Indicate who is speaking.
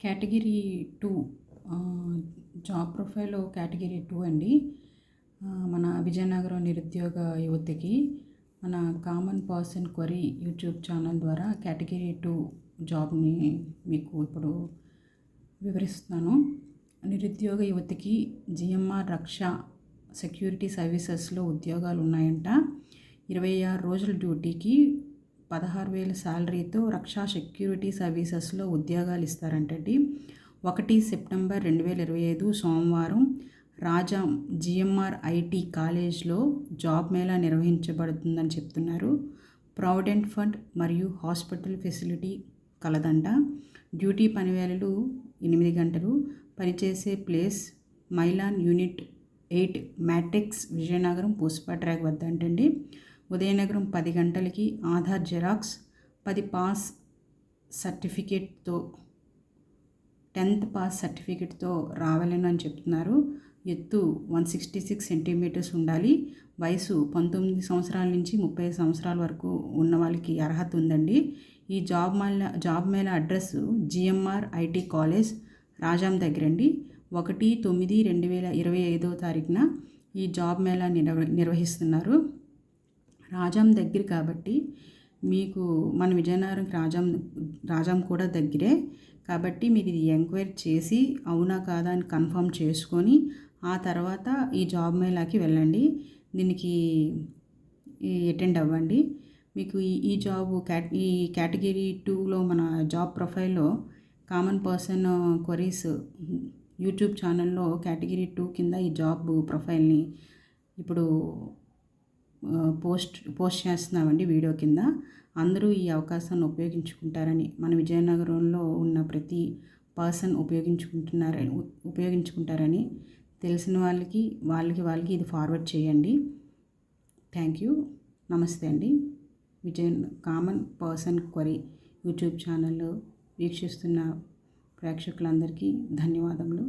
Speaker 1: Category 2 job profile category 2 అండి. మన విజయనగరం నిరుద్యోగ యువతకి మన common person query YouTube channel ద్వారా కేటగిరీ 2 జాబ్ని మీకు ఇప్పుడు వివరిస్తున్నాను. నిరుద్యోగ యువతకి జిఎంఆర్ రక్ష సెక్యూరిటీ సర్వీసెస్లో ఉద్యోగాలు ఉన్నాయంట. 26 రోజుల డ్యూటీకి 16,000 శాలరీతో రక్షా సెక్యూరిటీ సర్వీసెస్లో ఉద్యోగాలు ఇస్తారంటండి. 1 సెప్టెంబర్ 2025 సోమవారం రాజాం జిఎంఆర్ ఐటీ కాలేజ్లో జాబ్ మేళా నిర్వహించబడుతుందని చెప్తున్నారు. ప్రావిడెంట్ ఫండ్ మరియు హాస్పిటల్ ఫెసిలిటీ కలదంట. డ్యూటీ పనివేళలు 8 గంటలు. పనిచేసే place Mylan unit 8 Matrix Vizianagaram పూసపా ట్రాక్ వద్ద అంటండి. ఉదయనగరం 10 గంటలకి ఆధార్ జెరాక్స్ 10 పాస్ సర్టిఫికేట్తో 10th పాస్ సర్టిఫికేట్తో రావాలని అని చెప్తున్నారు. ఎత్తు 166 సెంటీమీటర్స్ ఉండాలి. వయసు 19 సంవత్సరాల నుంచి 30 సంవత్సరాల వరకు ఉన్న వాళ్ళకి అర్హత ఉందండి. ఈ job mela address GMR IT college Rajam దగ్గరండి. 1/9/2025 ఈ జాబ్ మేళా నిర్వహిస్తున్నారు. రాజాం దగ్గర కాబట్టి మీకు మన విజయనగరంకి రాజాం కూడా దగ్గరే కాబట్టి మీరు ఇది ఎంక్వైరీ చేసి అవునా కాదా అని కన్ఫర్మ్ చేసుకొని ఆ తర్వాత ఈ జాబ్ మేళాకి వెళ్ళండి. దీనికి అటెండ్ అవ్వండి. మీకు ఈ కేటగిరీ 2లో మన జాబ్ ప్రొఫైల్లో కామన్ పర్సన్ క్వరీస్ యూట్యూబ్ ఛానల్లో కేటగిరీ 2 కింద ఈ జాబ్ ప్రొఫైల్ని ఇప్పుడు పోస్ట్ చేస్తున్నామండి వీడియో కింద. అందరూ ఈ అవకాశాన్ని ఉపయోగించుకుంటారని మన విజయనగరంలో ఉన్న ప్రతి పర్సన్ ఉపయోగించుకుంటారని తెలిసిన వాళ్ళకి ఇది ఫార్వర్డ్ చేయండి. Thank you. నమస్తే అండి. Common person query YouTube channel వీక్షిస్తున్న ప్రేక్షకులందరికీ ధన్యవాదములు.